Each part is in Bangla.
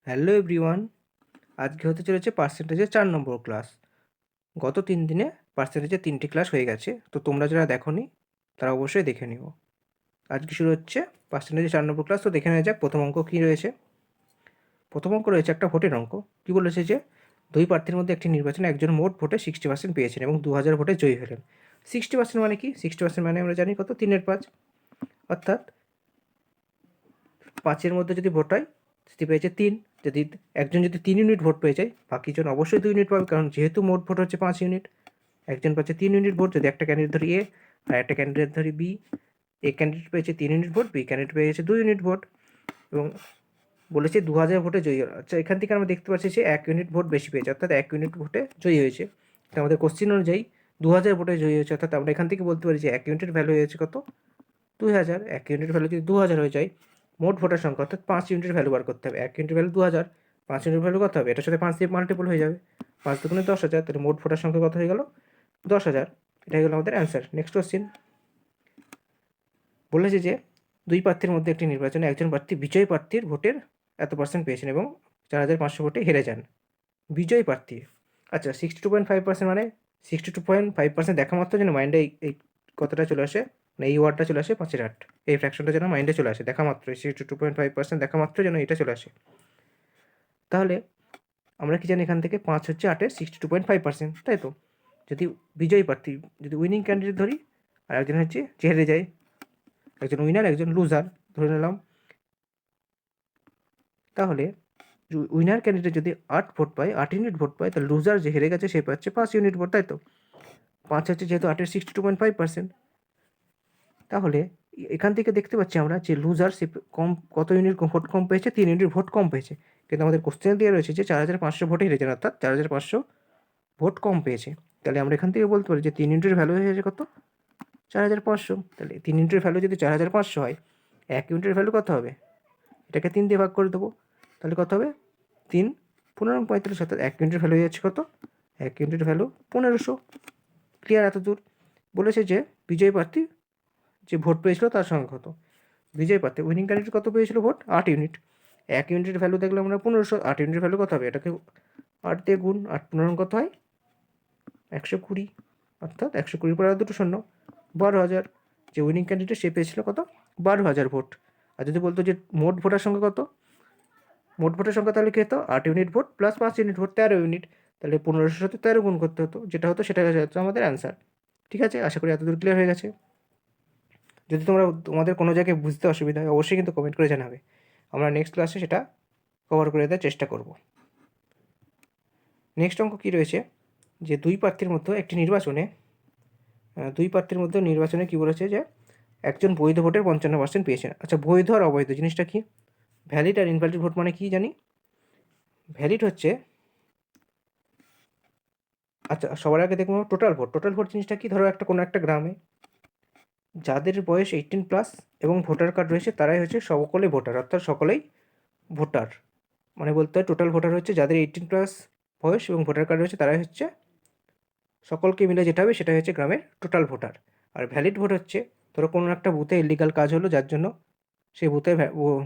হ্যালো এভরিওয়ান, আজকে হতে চলেছে পার্সেন্টেজের 4 নম্বর ক্লাস। গত 3 দিনে পার্সেন্টেজের 3টি ক্লাস হয়ে গেছে, তো তোমরা যারা দেখোনি তারা অবশ্যই দেখে নিও। আজকে শুরু হচ্ছে পার্সেন্টেজের 4 নম্বর ক্লাস। তো দেখে নেওয়া যাক প্রথম অঙ্ক কী রয়েছে। প্রথম অঙ্ক রয়েছে একটা ভোটের অঙ্ক। কী বলেছে যে দুই প্রার্থীর মধ্যে একটি নির্বাচনে একজন মোট ভোটে 60% পেয়েছেন এবং 2000 ভোটে জয়ী হলেন। 60% মানে কি? 60% মানে আমরা জানি কত, 3/5, অর্থাৎ 5-এর মধ্যে যদি ভোট হয় সেটি পেয়েছে 3। যদি একজন যদি 3 ইউনিট ভোট পেয়ে যায়, বাকিজন অবশ্যই 2 ইউনিট পাবে, কারণ যেহেতু মোট ভোট হচ্ছে 5 ইউনিট। একজন পাচ্ছে 3 ইউনিট ভোট। যদি একটা ক্যান্ডিডেট ধরি এ আর একটা ক্যান্ডিডেট ধরি বি, এ ক্যান্ডিডেট পেয়েছে 3 ইউনিট ভোট, বি ক্যান্ডিডেট পেয়েছে 2 ইউনিট ভোট এবং বলেছে 2000 ভোটে জয়ী হলো। আচ্ছা, এখান থেকে আমরা দেখতে পাচ্ছি যে 1 ইউনিট ভোট বেশি পেয়েছে, অর্থাৎ 1 ইউনিট ভোটে জয়ী হয়েছে। তো আমাদের কোশ্চিন অনুযায়ী 2000 ভোটে জয়ী হয়েছে, অর্থাৎ আমরা এখান থেকে বলতে পারি যে 1 ইউনিটের ভ্যালু হয়েছে কত, 2000। 1 ইউনিটের ভ্যালু যদি 2000 হয়ে যায়, মোট ভোটার সংখ্যা অর্থাৎ 5 ইউনিটের ভ্যালু বার করতে হবে। 1 ইউনিটের ভ্যালু 2000, 5 ইউনিটের ভ্যালু কত হবে? এটার সাথে 5 দিয়ে মাল্টিপল হয়ে যাবে, 5 দুগুণে 10,000, তাহলে মোট ভোটার সংখ্যা কত হয়ে গেল? 10,000। এটাই হলো আমাদের অ্যান্সার। নেক্সট কোশ্চিন বলেছে যে দুই প্রার্থীর মধ্যে একটি নির্বাচনে একজন প্রার্থী বিজয়ী প্রার্থীর ভোটের এত পার্সেন্ট পেয়েছেন এবং 4500 ভোটে হেরে যান। বিজয়ী প্রার্থী, আচ্ছা 62.5% মানে 62.5% দেখা মাত্র যেন মাইন্ডে এই কথাটা চলে আসে, মানে এই ওয়ার্ডটা চলে আসে 5-8, এই ফ্র্যাকশনটা যেন মাইন্ডে চলে আসে দেখা মাত্র, 62.5% দেখা মাত্র যেন এটা চলে আসে। তাহলে আমরা কি জানি এখান থেকে 5 হচ্ছে 8-এর 62.5%, তাই তো? যদি বিজয়ী প্রার্থী, যদি উইনিং ক্যান্ডিডেট ধরি, আর একজন হচ্ছে যে হেরে যায়, একজন উইনার একজন লুজার ধরে নিলাম। তাহলে উইনার ক্যান্ডিডেট যদি 8 ভোট পায়, 8 ইউনিট ভোট পায়, তাহলে লুজার যে হেরে গেছে সে পাচ্ছে 5 ইউনিট ভোট, তাই তো? 5 হচ্ছে যেহেতু 8-এর 62.5%, তাহলে এখান থেকে দেখতে পাচ্ছি আমরা যে লুজার সে কম, কত ইউনিট ভোট কম পেয়েছে? 3 ইউনিট ভোট কম পেয়েছে। কিন্তু আমাদের কোশ্চেনে দেওয়া রয়েছে যে 4500 ভোটে হেরেছেন, অর্থাৎ 4500 ভোট কম পেয়েছে। তাহলে আমরা এখান থেকে বলতে পারি যে 3 ইউনিটের ভ্যালু হয়ে যাচ্ছে কত, 4500। তাহলে 3 ইউনিটের ভ্যালু যদি 4500 হয়, 1 ইউনিটের ভ্যালু কত হবে? এটাকে 3 দিয়ে ভাগ করে দেবো, তাহলে কত হবে? 3 15 35, অর্থাৎ 1 ইউনিটের ভ্যালু হয়ে যাচ্ছে কত? 1 ইউনিটের ভ্যালু 1500। ক্লিয়ার এত দূর? বলেছে যে বিজয়ী প্রার্থী যে ভোট পেয়েছিল তার সংখ্যা কত। বিজয়ী প্রার্থী উইনিং ক্যান্ডিডেট কত পেয়েছিল ভোট? 8 ইউনিট। 1 ইউনিটের ভ্যালু দেখলাম আমরা 1500, 8 ইউনিটের ভ্যালু কত হবে? এটাকে 8 দিয়ে গুণ, 8 15 কত হয়? 120, অর্থাৎ 120 পর আর দুটো শূন্য, 12,000। যে উইনিং ক্যান্ডিডেট সে পেয়েছিল কত? 12,000 ভোট। আর যদি বলতো যে মোট ভোটার সংখ্যা কত, মোট ভোটের সংখ্যা তাহলে কী হতো? 8 unit vote plus 5 unit vote, 13 unit. তাহলে 1500 সাথে 13 গুণ করতে হতো, যেটা হতো সেটা হচ্ছে আমাদের অ্যান্সার। ঠিক আছে, আশা করি এতদূর ক্লিয়ার হয়ে গেছে। যদি তোমাদের কোনো জায়গায় বুঝতে অসুবিধা হয় অবশ্যই কিন্তু কমেন্ট করে জানাবে, আমরা নেক্সট ক্লাসে সেটা কভার করে দেওয়ার চেষ্টা করব। নেক্সট অঙ্ক কী রয়েছে, যে দুই প্রার্থীর নির্বাচনে কী বলেছে, যে একজন বৈধ ভোটের 55% পেয়েছেন। আচ্ছা, বৈধ আর অবৈধ জিনিসটা কি? ভ্যালিড আর ইনভ্যালিড ভোট মানে কি জানি? ভ্যালিড হচ্ছে, আচ্ছা সবার আগে দেখবো টোটাল ভোট। টোটাল ভোট জিনিসটা কি? ধরো কোনো একটা গ্রামে যাদের বয়স 18+ এবং ভোটার কার্ড রয়েছে তারাই হচ্ছে সকলে ভোটার, অর্থাৎ সকলেই ভোটার। মানে বলতে হয় টোটাল ভোটার হচ্ছে যাদের 18+ বয়স এবং ভোটার কার্ড রয়েছে তারাই হচ্ছে, সকলকে মিলে যেটা হবে সেটাই হচ্ছে গ্রামের টোটাল ভোটার। আর ভ্যালিড ভোট হচ্ছে, ধরো কোনো একটা বুথে ইলিগাল কাজ হলো যার জন্য সেই বুথে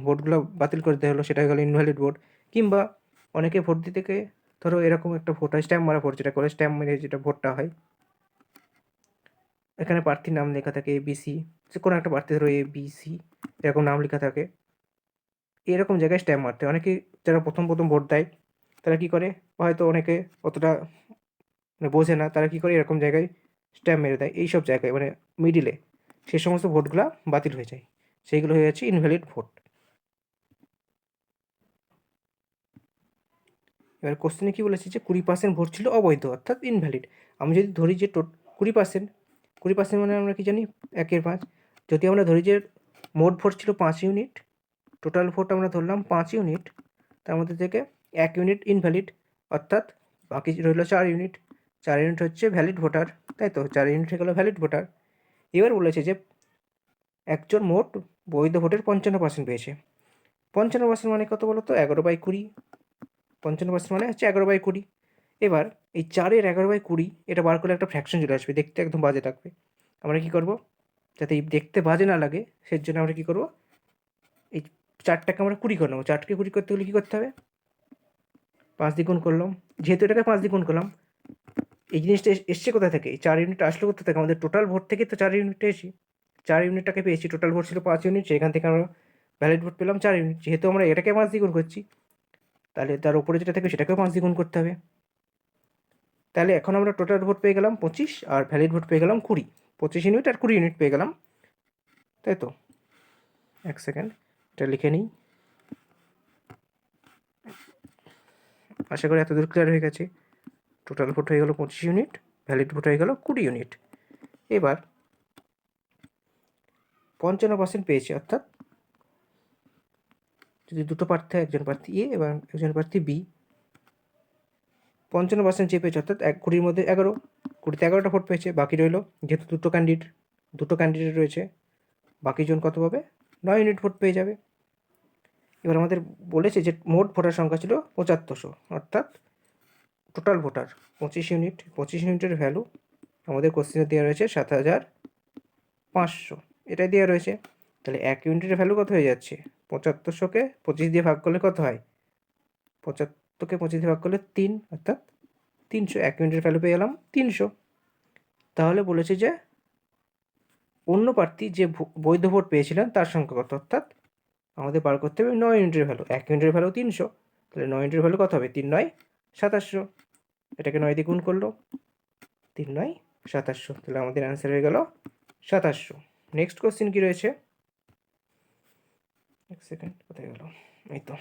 ভোটগুলো বাতিল করে দেওয়া হলো, সেটা হয়ে গেলো ইনভ্যালিড ভোট। কিংবা অনেকে ভোট দিতে গিয়ে, ধরো এরকম একটা ভোট হয় স্ট্যাম্প মারা ভোট, যেটা করে স্ট্যাম্প মেরে যেটা ভোটটা হয়, এখানে প্রার্থীর নাম লেখা থাকে ABC, যে কোনো একটা প্রার্থী ধরো ABC এরকম নাম লেখা থাকে, এরকম জায়গায় স্ট্যাম্প মারতে হয়। অনেকেই যারা প্রথম ভোট দেয় তারা কী করে, হয়তো অনেকে অতটা মানে বোঝে না, তারা কী করে এরকম জায়গায় স্ট্যাম্প মেরে দেয়, এইসব জায়গায় মানে মিডিলে, সেই সমস্ত ভোটগুলো বাতিল হয়ে যায়, সেইগুলো হয়ে যাচ্ছে ইনভ্যালিড ভোট। এবার কোশ্চেনে কী বলেছে, যে 20% ভোট ছিল অবৈধ অর্থাৎ ইনভ্যালিড। আমি যদি ধরি যে 20%, 20% মানে আমরা কি জানি 1/5। যদি আমরা ধরি যে মোট ভোট ছিল 5 ইউনিট, টোটাল ভোট আমরা ধরলাম 5 ইউনিট, তার মধ্যে থেকে 1 ইউনিট ইনভ্যালিড, অর্থাৎ বাকি রইল 4 ইউনিট। 4 ইউনিট হচ্ছে ভ্যালিড ভোটার, তাই তো? 4 ইউনিট হয়ে গেলো ভ্যালিড ভোটার। এবার বলেছে যে একজন মোট বৈধ ভোটের 55% পেয়েছে। 55% মানে কত বলো তো? 11/20। 55% মানে হচ্ছে 11/20। এবার এই 4-এর 11/20 এটা বার করলে একটা ফ্র্যাকশন চলে আসবে, দেখতে একদম বাজে লাগবে। আমরা কী করব, যাতে দেখতে বাজে না লাগে সেজন্য আমরা কী করব, এই 4টাকে আমরা 20 করে নেবো। 4কে 20 করতে হলে কী করতে হবে? 5 দিয়ে গুণ করলাম, যেহেতু এটাকে 5 দিয়ে গুণ করলাম, এই জিনিসটা এসছে কোথা থেকে? এই 4 ইউনিট আসলো কোথা থেকে? আমাদের টোটাল ভোট থেকে তো 4 ইউনিট পেয়েছি, 4 ইউনিটটাকে পেয়েছি। টোটাল ভোট ছিল 5 ইউনিট, সেখান থেকে আমরা ভ্যালিড ভোট পেলাম 4 ইউনিট। যেহেতু আমরা এটাকে 5 দিয়ে গুণ করছি, তাহলে তার উপরে যেটা থাকে সেটাকেও 5 দিয়ে গুণ করতে হবে। তাহলে এখন আমরা টোটাল ভোট পেয়ে গেলাম 25 আর ভ্যালিড ভোট পেয়ে গেলাম 20। 25 ইউনিট আর 20 ইউনিট পেয়ে গেলাম, তাই তো? এক সেকেন্ড, এটা লিখে নিই। আশা করি এতদূর ক্লিয়ার হয়ে গেছে। টোটাল ভোট হয়ে গেল 25 ইউনিট, ভ্যালিড ভোট হয়ে গেল 20 ইউনিট। এবার 55% পেয়েছে, অর্থাৎ যদি দুটো প্রার্থী, একজন প্রার্থী এ এবং একজন প্রার্থী বি, 55% যে পেয়েছে, অর্থাৎ 20-র মধ্যে 11, 20-তে 11টা ভোট পেয়েছে। বাকি রইল, যেহেতু দুটো ক্যান্ডিডেট রয়েছে, বাকি জন কত পাবে? 9 ইউনিট ভোট পেয়ে যাবে। এবার আমাদের বলেছে যে মোট ভোটার সংখ্যা ছিল 7500, অর্থাৎ টোটাল ভোটার 25 ইউনিট। 25 ইউনিটের ভ্যালু আমাদের কোশ্চেনে দেওয়া রয়েছে 7500, এটাই দেওয়া রয়েছে। তাহলে 1 ইউনিটের ভ্যালু কত হয়ে যাচ্ছে? 7500কে 25 দিয়ে ভাগ করলে কত হয়? 75কে 25 দিয়ে ভাগ করলে 3, অর্থাৎ 300। 1 ইউনিটের ভ্যালু পেয়ে গেলাম 300। তাহলে বলেছে যে অন্য প্রার্থী যে বৈধ ভোট পেয়েছিলেন তার সংখ্যা কত, অর্থাৎ আমাদের বার করতে হবে 9 ইউনিটের ভ্যালু। 1 ইউনিটের ভ্যালু 300, তাহলে 9 ইউনিটের ভ্যালু কত হবে? 3 9 2700। এটাকে 9 দিয়ে গুণ করলো, 3 9 2700, তাহলে আমাদের অ্যান্সার হয়ে গেল 2700। নেক্সট কোশ্চেন কি রয়েছে? এক সেকেন্ড, কোথায় গেল? এই তো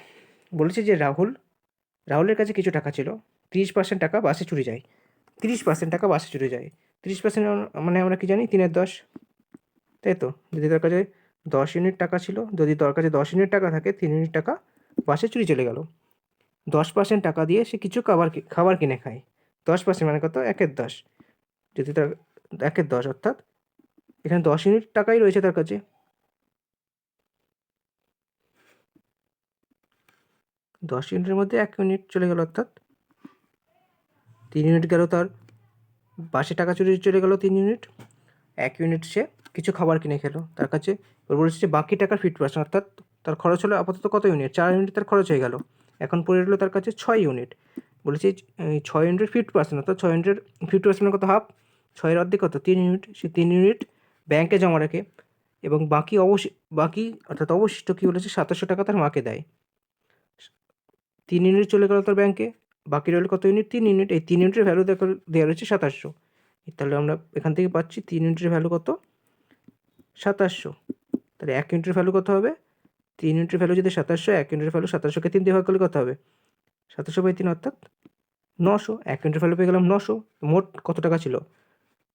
বলেছে যে রাহুলের কাছে কিছু টাকা ছিল, 30% টাকা বাসে চুরি যায়। 30% টাকা বাসে চুরি যায়। 30% মানে আমরা কি জানি? 3/10, তাই তো? যদি তার কাছে 10 ইউনিট টাকা ছিল, যদি তার কাছে 10 ইউনিট টাকা থাকে, 3 ইউনিট টাকা বাসে চুরি চলে গেল। 10% টাকা দিয়ে সে কিছু খাবার কিনে খায়। 10% মানে কত? 1/10। যদি তার 1/10, অর্থাৎ এখানে 10 ইউনিট টাকাই রয়েছে তার কাছে। 10 ইউনিটের মধ্যে 1 ইউনিট চলে গেল, অর্থাৎ 3 ইউনিট গেল তার বাসে টাকা চুরি চলে গেল 3 ইউনিট। 1 ইউনিট সে কিছু খাবার কিনে খেলো তার কাছে। এবার বলেছে যে বাকি টাকার 50%, অর্থাৎ তার খরচ হলো আপাতত কত ইউনিট? 4 ইউনিট তার খরচ হয়ে গেল। এখন পড়ে রইল তার কাছে 6 ইউনিট। বলেছে 6 ইউনিটের 50%, অর্থাৎ 6 ইউনিটের 50% কত? হাফ। 6-এর অর্ধেক কত? 3 ইউনিট। সে 3 ইউনিট ব্যাংকে জমা রাখে এবং বাকি অর্থাৎ অবশিষ্ট কী বলেছে? 2700 টাকা তার মাকে দেয়। 3 ইউনিট চলে গেল তার ব্যাংকে, বাকি রইল কত ইউনিট? 3 ইউনিট। এই 3 ইউনিটের ভ্যালু দেওয়া রয়েছে 2700। তাহলে আমরা এখান থেকে পাচ্ছি 3 ইউনিটের ভ্যালু কত? 2700। তাহলে 1 ইউনিটের ভ্যালু কত হবে? 3 ইউনিটের ভ্যালু যদি 2700, 1 ইউনিটের ভ্যালু 2700কে 3 দিয়ে ভাগ করলে কত হবে? 2700/3, অর্থাৎ 900। 1 ইউনিটের ভ্যালু পেয়ে গেলাম 900। মোট কত টাকা ছিল?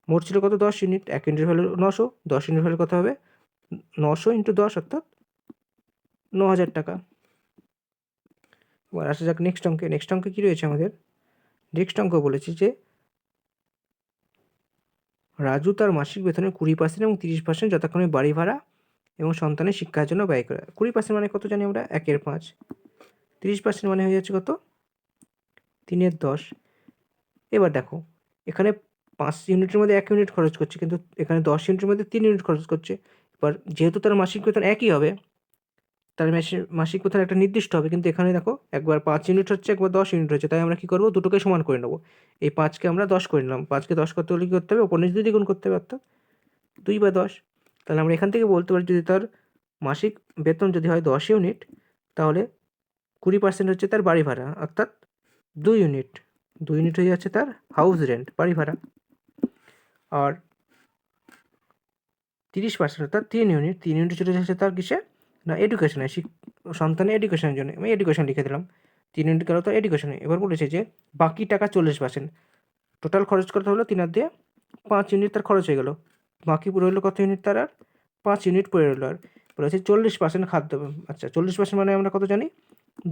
মোট ছিল কত? 10 ইউনিট। 1 ইউনিটের ভ্যালু 900, 10 ইউনিটের ভ্যালু কত হবে? 900 × 10, অর্থাৎ 9000 টাকা। এবার আসা যাক নেক্সট অঙ্কে। নেক্সট অঙ্কে কী রয়েছে আমাদের? নেক্সট অঙ্ক বলেছে যে রাজু তার মাসিক বেতনের 20% এবং 30% যথাক্রমে বাড়ি ভাড়া এবং সন্তানের শিক্ষার জন্য ব্যয় করে। 20% মানে কত জানি আমরা? 1/5। 30% মানে হয়ে যাচ্ছে কত? 3/10। এবার দেখো, এখানে 5 ইউনিটের মধ্যে 1 ইউনিট খরচ করছে, কিন্তু এখানে 10 ইউনিটের মধ্যে 3 ইউনিট খরচ করছে। এবার যেহেতু তার মাসিক বেতন একই হবে, তার মাসিক বেতন একটা নির্দিষ্ট হবে, কিন্তু এখানে দেখো একবার 5 ইউনিট হচ্ছে, একবার 10 ইউনিট হচ্ছে। তাই আমরা কী করবো? দুটোকে সমান করে নেবো। এই 5কে আমরা 10 করে নিলাম। 5কে 10 করতে হলে কী করতে হবে? ওপর নিচ দিয়ে দ্বিগুণ করতে হবে, অর্থাৎ 2/10। তাহলে আমরা এখান থেকে বলতে পারি, যদি তার মাসিক বেতন যদি হয় 10 ইউনিট, তাহলে 20% হচ্ছে তার বাড়ি ভাড়া, অর্থাৎ 2 ইউনিট। 2 ইউনিট হয়ে যাচ্ছে তার হাউস রেন্ট, বাড়ি ভাড়া। আর 30%, অর্থাৎ 3 ইউনিট। 3 ইউনিট চলে যাচ্ছে তার কিসে? না, এডুকেশনে, সন্তানের এডুকেশনের জন্য। আমি এডুকেশন লিখে দিলাম। 3 ইউনিট গেল তার এডুকেশনে। এবার বলেছে যে বাকি টাকা 40%। টোটাল খরচ করতে হলো 3 আর দিয়ে 5 ইউনিট তার খরচ হয়ে গেল। বাকি পড়ে রইলো কত ইউনিট? তার আর 5 ইউনিট পড়ে রইলো। আর বলেছে 40% খাদ্য। আচ্ছা, 40% মানে আমরা কত জানি?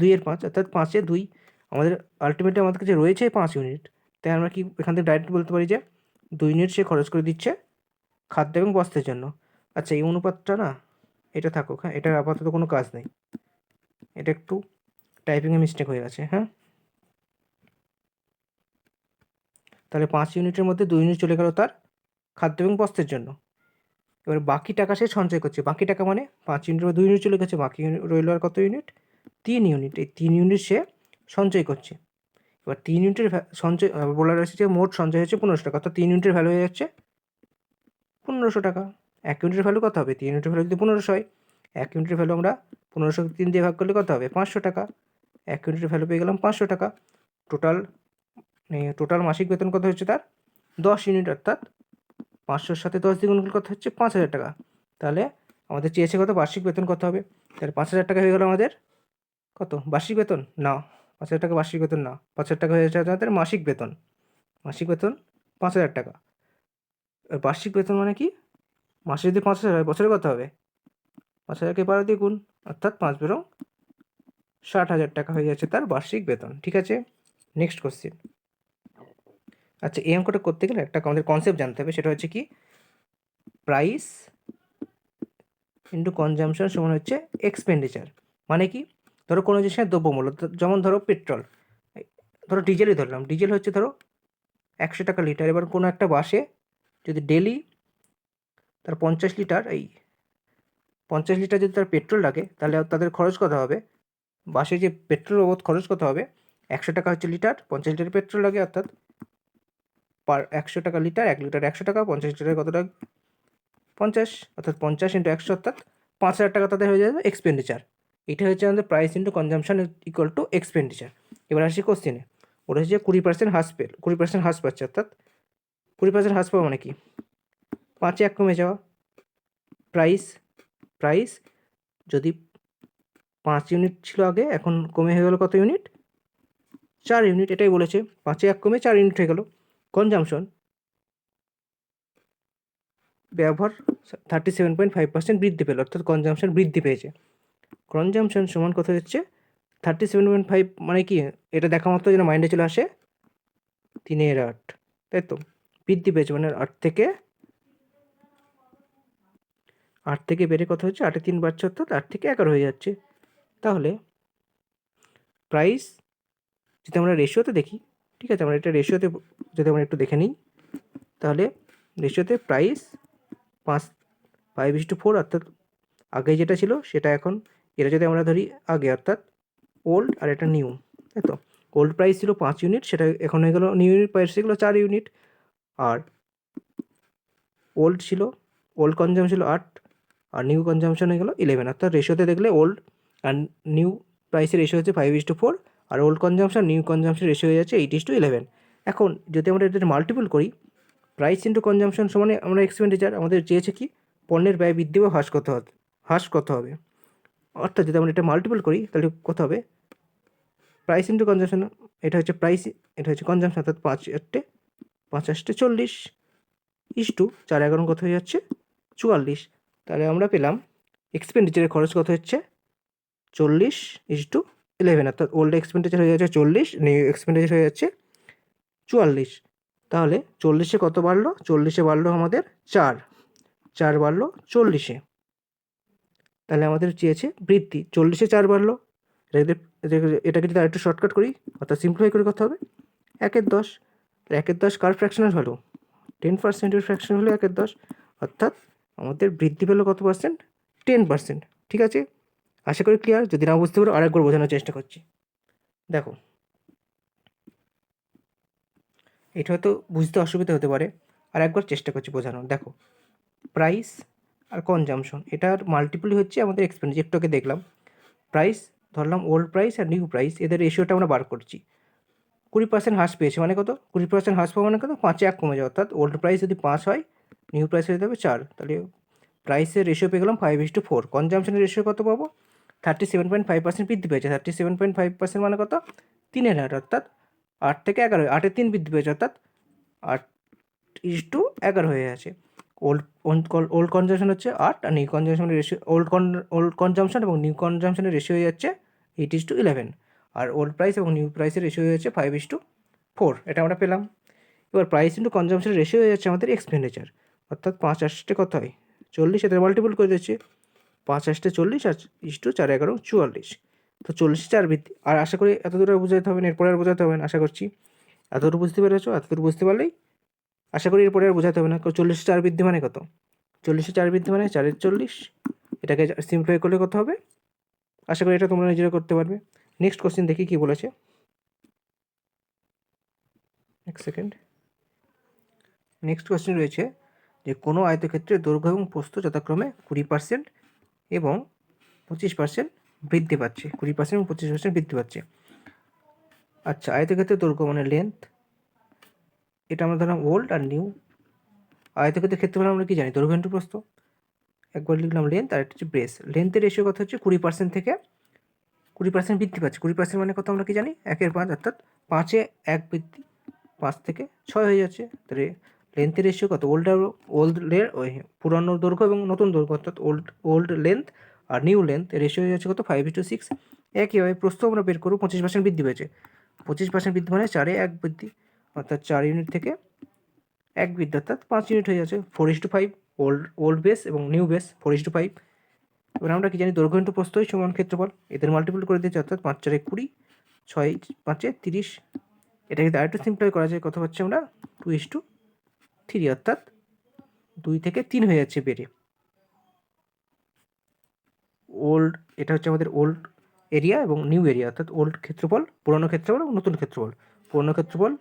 2/5, অর্থাৎ 5/2। আমাদের আলটিমেটলি আমাদের কাছে রয়েছে 5 ইউনিট। তাই আমরা কি এখান থেকে ডাইরেক্ট বলতে পারি যে 2 ইউনিট সে খরচ করে দিচ্ছে খাদ্য এবং বস্ত্রের জন্য। আচ্ছা, এই অনুপাতটা না, এটা থাকুক, হ্যাঁ, এটার আপাতত কোনো কাজ নেই। এটা একটু টাইপিংয়ে মিস্টেক হয়ে গেছে, হ্যাঁ। তাহলে 5 ইউনিটের মধ্যে 2 ইউনিট চলে গেল তার খাদ্য এবং বস্ত্রের জন্য। এবার বাকি টাকা সে সঞ্চয় করছে। বাকি টাকা মানে 5 ইউনিটের মধ্যে 2 ইউনিট চলে গেছে, বাকি রইল আর কত ইউনিট? 3 ইউনিট। এই 3 ইউনিট সে সঞ্চয় করছে। এবার 3 ইউনিটের সঞ্চয় বলা রয়েছে যে মোট সঞ্চয় হচ্ছে 1500 টাকা, অর্থাৎ 3 ইউনিটের ভ্যালু হয়ে যাচ্ছে 1500 টাকা। 1 ইউনিটের ভ্যালু কত হবে? 3 ইউনিটের ভ্যালু যদি 1500 হয়, 1 ইউনিটের ভ্যালু আমরা 1500 3 দিয়ে ভাগ করলে কত হবে? 500 টাকা। 1 ইউনিটের ভ্যালু পেয়ে গেলাম 500 টাকা। টোটাল মাসিক বেতন কত হচ্ছে তার? 10 ইউনিট, অর্থাৎ 500-র সাথে 10 দিয়ে গুণ করলে কত হচ্ছে? 5000 টাকা। তাহলে আমাদের চেয়েছে কত? বার্ষিক বেতন কত হবে? তাহলে 5000 টাকা হয়ে গেল আমাদের কত? বার্ষিক বেতন? না, 5000 টাকা বার্ষিক বেতন না, 5000 টাকা হয়ে যাচ্ছে আমাদের মাসিক বেতন। মাসিক বেতন 5000 টাকা। আর বার্ষিক বেতন মানে কি? মাসে যদি 5000 হয়, বছরে কত হবে? 5000কে 12 দিয়ে গুণ, অর্থাৎ 5 বেরং 60,000 টাকা হয়ে যাচ্ছে তার বার্ষিক বেতন। ঠিক আছে, নেক্সট কোশ্চেন। আচ্ছা, এই অঙ্কটা করতে গেলে একটা আমাদের কনসেপ্ট জানতে হবে, সেটা হচ্ছে কি? প্রাইস ইন্টু কনজামশন সমান হচ্ছে এক্সপেন্ডিচার। মানে কি? ধরো কোনো জিনিসের দ্রব্যমূল্য, যেমন ধরো পেট্রোল, ধরো ডিজেলই ধরলাম, ডিজেল হচ্ছে ধরো 100 টাকা লিটার। এবার কোনো একটা বাসে যদি ডেলি তার 50 লিটার যদি তার পেট্রোল লাগে, তাহলে তাদের খরচ কত হবে? বাসে যে পেট্রোল বাবদ খরচ কত হবে? 100 টাকা হচ্ছে লিটার, 50 লিটার পেট্রোল লাগে, অর্থাৎ পার 100 টাকা লিটার, 1 লিটার 100 টাকা, 50 লিটারে কত টাকা? 50, অর্থাৎ 50 ইন্টু 100, অর্থাৎ 5000 টাকা তাদের হয়ে যাবে এক্সপেন্ডিচার। এটা হচ্ছে আমাদের price into consumption equal to expenditure. এবার আসি কোশ্চেনে। ওটা হচ্ছে 20% হ্রাস 20% হ্রাস পাচ্ছে, অর্থাৎ 20% হ্রাস পাওয়া মানে কি? 5-এ 1 কমে যাওয়া। প্রাইস যদি 5 ইউনিট ছিল আগে, এখন কমে হয়ে গেল কত ইউনিট? 4 ইউনিট। এটাই বলেছে, 5-এ 1 কমে 4 ইউনিট হয়ে গেল। কনজামশন ব্যবহার 37.5% বৃদ্ধি পেল, অর্থাৎ কনজামশন বৃদ্ধি পেয়েছে। কনজামশন সমান কত হচ্ছে? 37.5, মানে কি? এটা দেখা মাত্র যেন মাইন্ডে চলে আসে 3/8, তাই তো? বৃদ্ধি পেয়েছে মানে 8 থেকে বেড়ে কত হচ্ছে? 8-এ 3 বাড়ছে, অর্থাৎ 8 থেকে 11 হয়ে যাচ্ছে। তাহলে প্রাইস যদি আমরা রেশিওতে দেখি, ঠিক আছে, আমরা এটা রেশিওতে যদি আমরা একটু দেখে নিই, তাহলে রেশিওতে প্রাইস 5:4, অর্থাৎ আগে যেটা ছিল সেটা এখন, এটা যদি আমরা ধরি আগে, অর্থাৎ ওল্ড আর এটা নিউ, তাই তো? ওল্ড প্রাইস ছিল 5 ইউনিট, সেটা এখন হয়ে গেল নিউ ইউনিট প্রাইস ছিল 4 ইউনিট। আর ওল্ড কনজামশন ছিল 8, আর নিউ কনজামশন হয়ে গেল 11, অর্থাৎ রেশিওতে দেখলে ওল্ড আর নিউ প্রাইসের রেশিও হচ্ছে 5:4, আর old consumption new consumption ratio হয়ে যাচ্ছে 8:11। এখন যদি আমরা এদের মাল্টিপল করি, প্রাইস ইন্টু কনজামশন সমানে আমরা এক্সপেন্ডিচার, আমাদের চেয়েছে কি? পণ্যের ব্যয় বৃদ্ধি বা হ্রাস কত হবে। অর্থাৎ যদি আমরা এটা মাল্টিপল করি, তাহলে কত হবে? প্রাইস ইন্টু কনজামশন, এটা হচ্ছে প্রাইস, এটা হচ্ছে কনজামশন, অর্থাৎ 5 40 ইস্টু 4 কত হয়ে যাচ্ছে? 44। তাহলে আমরা পেলাম এক্সপেন্ডিচারের খরচ কত হচ্ছে? 40:11, অর্থাৎ ওল্ড এক্সপেন্ডিচার হয়ে যাচ্ছে 40, নিউ এক্সপেন্ডিচার হয়ে যাচ্ছে 44। তাহলে 40-এ কত বাড়লো? 40-এ বাড়লো আমাদের 4 বাড়লো 40-এ। তাহলে আমাদের চেয়েছে বৃদ্ধি, 40-এ 4 বাড়লো। এটাকে যদি আরেকটু শর্টকাট করি, অর্থাৎ সিম্পলিফাই করে কত হবে? 1/10। 1/10 কার ফ্র্যাকশনাল ভ্যালু? 10%-এর ফ্র্যাকশন হলো 1/10, অর্থাৎ আমাদের বৃদ্ধি পেলো কত পার্সেন্ট? 10%। ঠিক আছে, আশা করি ক্লিয়ার। যদি না বুঝতে পারো আরেকবার বোঝানোর চেষ্টা করছি। দেখো, এটা হয়তো বুঝতে অসুবিধা হতে পারে, আর একবার চেষ্টা করছি বোঝানোর। দেখো, প্রাইস আর কনজামশন, এটার মাল্টিপলই হচ্ছে আমাদের এক্সপেন্ডিচার। একটু আগে দেখলাম প্রাইস ধরলাম, ওল্ড প্রাইস আর নিউ প্রাইস, এদের রেশিওটা আমরা বার করছি। 20% হ্রাস পেয়েছে মানে কত? 20% হ্রাস পাওয়া মানে কত? 5-এ 1 কমে যাওয়া, অর্থাৎ ওল্ড প্রাইস যদি 5 হয়, নিউ প্রাইস হয়ে যাবে 4। তাহলে প্রাইসের রেশিও পেয়ে গেলাম 5:4। কনজামশনের রেশিও কত পাবো? 37.5% বৃদ্ধি পেয়েছে। 37.5% মানে কত? 3/8, অর্থাৎ 8 থেকে 11, 8-এ 3 বৃদ্ধি পেয়েছে, অর্থাৎ 8:11 হয়ে আছে। ওল্ড কনজামশন হচ্ছে 8, আর নিউ কনজামশনের রেশিও, ওল্ড কনজামশন এবং নিউ কনজামশনের রেশিও হয়ে যাচ্ছে 8:11, আর ওল্ড প্রাইস এবং নিউ প্রাইসের রেশিও হয়ে যাচ্ছে 5:4। এটা আমরা পেলাম। এবার প্রাইস ইন্টু কনজামশনের রেশিও হয়ে যাচ্ছে আমাদের এক্সপেন্ডিচার, অর্থাৎ 5 কত হয়? 40, এদের মাল্টিপল করে দিচ্ছে। 5 40 আর 4 44। তো 40-এ 4 বৃদ্ধি। আর আশা করি এতদূর আর বোঝাতে হবে না, এরপরে আর বোঝাতে হবে না। আশা করছি এতদূর বুঝতে পেরেছো। এতদূর বুঝতে পারলেই আশা করি এরপরে আর বোঝাতে হবে না। 40-এ 4 বৃদ্ধি মানে কত? 40-এ 4 বৃদ্ধি মানে 4/40। এটাকে সিম্পলিফাই করলে কত হবে? আশা করি এটা তোমরা নিজেরা করতে পারবে। নেক্সট কোশ্চেন দেখি কী বলেছে। সেকেন্ড। নেক্সট কোয়েশ্চেন রয়েছে যে কোনো আয়তক্ষেত্রের দৈর্ঘ্য এবং প্রস্থ যথাক্রমে 20% এবং 25% বৃদ্ধি পাচ্ছে, 20% এবং 25% বৃদ্ধি পাচ্ছে। আচ্ছা, আয়তক্ষেত্রের দৈর্ঘ্য মানে লেন্থ, এটা আমরা ধরলাম ওল্ড আর নিউ। আয়তক্ষেত্রের ক্ষেত্রফল আমরা কি জানি, দৈর্ঘ্য ইন্টু প্রস্থ। একবার লিখলাম লেন্থ, আর একটা হচ্ছে ব্রেস। লেন্থের রেশিও কত হচ্ছে 20% থেকে 20% বৃদ্ধি পাচ্ছে। 20% মানে কত আমরা কি জানি, 1/5, অর্থাৎ 5-এ 1 বৃদ্ধি, 5 থেকে 6 হয়ে যাচ্ছে। তাহলে লেন্থের রেশিও কত, ওই পুরানো দৈর্ঘ্য এবং নতুন দৈর্ঘ্য, অর্থাৎ ওল্ড লেন্থ আর নিউ লেন্থ রেশিও হয়ে যাচ্ছে কত, 5:6। একইভাবে প্রস্থ আমরা বের করবো, 25% বৃদ্ধি পেয়েছে। 25% বৃদ্ধি মানে 4-এ 1 বৃদ্ধি, অর্থাৎ 4 ইউনিট থেকে 1 বৃদ্ধি, অর্থাৎ 5 ইউনিট হয়ে যাচ্ছে। 4:5 ওল্ড বেস এবং নিউ বেস 4:5। এবার আমরা কি জানি, দৈর্ঘ্য ইন্টু প্রস্থই সমান ক্ষেত্রফল, এদের মাল্টিপল করে দিয়েছে, অর্থাৎ 5-4-এ 20, 6-5-এ 30। এটা যদি আরেকটু সিম্পলিফাই করা যায়, কত হচ্ছে আমরা 2:3, অর্থাৎ 2 থেকে 3 হয়ে যাচ্ছে বেড়ে। ওল্ড, এটা হচ্ছে আমাদের ওল্ড এরিয়া এবং নিউ এরিয়া, অর্থাৎ ওল্ড ক্ষেত্রফল, পুরনো ক্ষেত্রফল এবং নতুন ক্ষেত্রফল। পুরনো ক্ষেত্রফল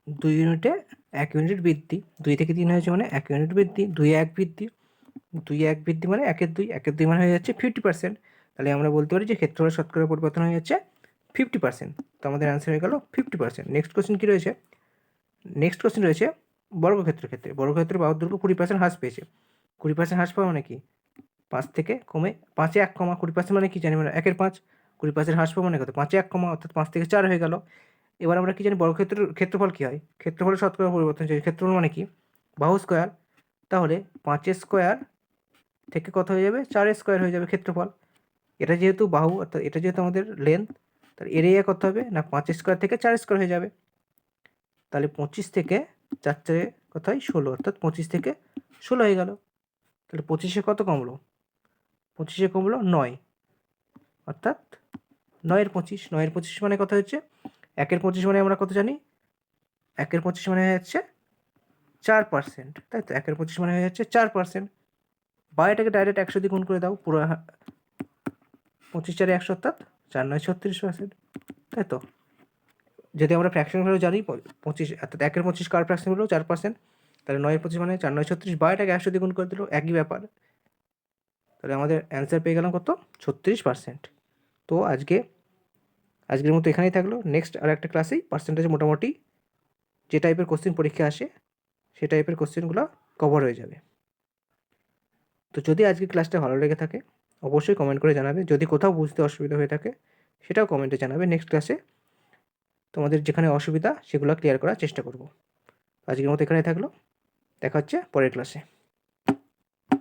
2 ইউনিটে 1 ইউনিট বৃদ্ধি, 2 থেকে 3 হয়েছে মানে 1 ইউনিট বৃদ্ধি, 2-এ 1 বৃদ্ধি, 2-এ 1 বৃদ্ধি মানে 1-এর 2, 1-এর 2 মানে হয়ে যাচ্ছে 50%। তাহলে আমরা বলতে পারি যে ক্ষেত্রফলের শতকরা পরিবর্তন হয়ে যাচ্ছে 50%। তো আমাদের অ্যান্সার হয়ে গেল 50%। নেক্সট কোশ্চেন কী রয়েছে, নেক্সট কোশ্চেন রয়েছে বর্গক্ষেত্রের ক্ষেত্রে। বর্গক্ষেত্রের বাহুর দৈর্ঘ্য 20% হ্রাস পেয়েছে। 20% হ্রাস পাওয়া মানে কি, 5 থেকে কমে 5-এ 1 কমা, 20% মানে কি জানি আমরা 1/5। 20% হ্রাস পাওয়া মানে কত, 5-এ 1 কমা, অর্থাৎ 5 থেকে 4 হয়ে গেল। এবার আমরা কি জানি, বর্গক্ষেত্রের ক্ষেত্রফল কী হয়, ক্ষেত্রফলের শতকরা পরিবর্তন হচ্ছে। ক্ষেত্রফল মানে কি, বাহু স্কোয়ার, তাহলে 5-এর স্কোয়ার থেকে কত হয়ে যাবে, 4-এর স্কোয়ার হয়ে যাবে ক্ষেত্রফল। এটা যেহেতু বাহু, অর্থাৎ এটা যেহেতু আমাদের লেন্থ, তাহলে এরিয়া কত হবে না, 5 স্কোয়ার থেকে 4 স্কোয়ার হয়ে যাবে। তাহলে 25 থেকে 4 কথাই 16, অর্থাৎ 25 থেকে 16 হয়ে গেল। তাহলে 25-এ কত কমলো, 25-এ কমলো 9, অর্থাৎ 9-এর 25। 9-এর 25 মানে কত হচ্ছে, 1-এর 25 মানে আমরা কত জানি, 1-এর 25 মানে হয়ে যাচ্ছে 4%, তাই তো। 1-এর 25 মানে হয়ে যাচ্ছে 4%। বা এটাকে ডাইরেক্ট 100 দিয়ে গুণ করে দাও, পুরো 25-4-এ 100, অর্থাৎ 4-9 36%, তাই তো। যদি আমরা ফ্র্যাকশন ভ্যালু জানি 25, অর্থাৎ 1-এর 25 কার ফ্র্যাকশন ভ্যালু 4%, তাহলে 9-এর 25 মানে 4-9 36, বা এটাকে 100 দিয়ে গুণ করে দিল, একই ব্যাপার। তাহলে আমাদের অ্যান্সার পেয়ে গেলাম কত, 36%। তো আজকের মতো এখানেই থাকলো। নেক্সট আর একটা ক্লাসেই পার্সেন্টেজ মোটামুটি যে টাইপের কোশ্চেন পরীক্ষা আসে সে টাইপের কোশ্চেনগুলো কভার হয়ে যাবে। তো যদি আজকের ক্লাসটা ভালো লেগে থাকে অবশ্যই কমেন্ট করে জানাবে। যদি কোথাও বুঝতে অসুবিধা হয়ে থাকে সেটাও কমেন্টে জানাবে। নেক্সট ক্লাসে তোমাদের যেখানে অসুবিধা সেগুলো ক্লিয়ার করার চেষ্টা করব। আজকের মতো এখানেই থাকলো, দেখা হচ্ছে পরের ক্লাসে।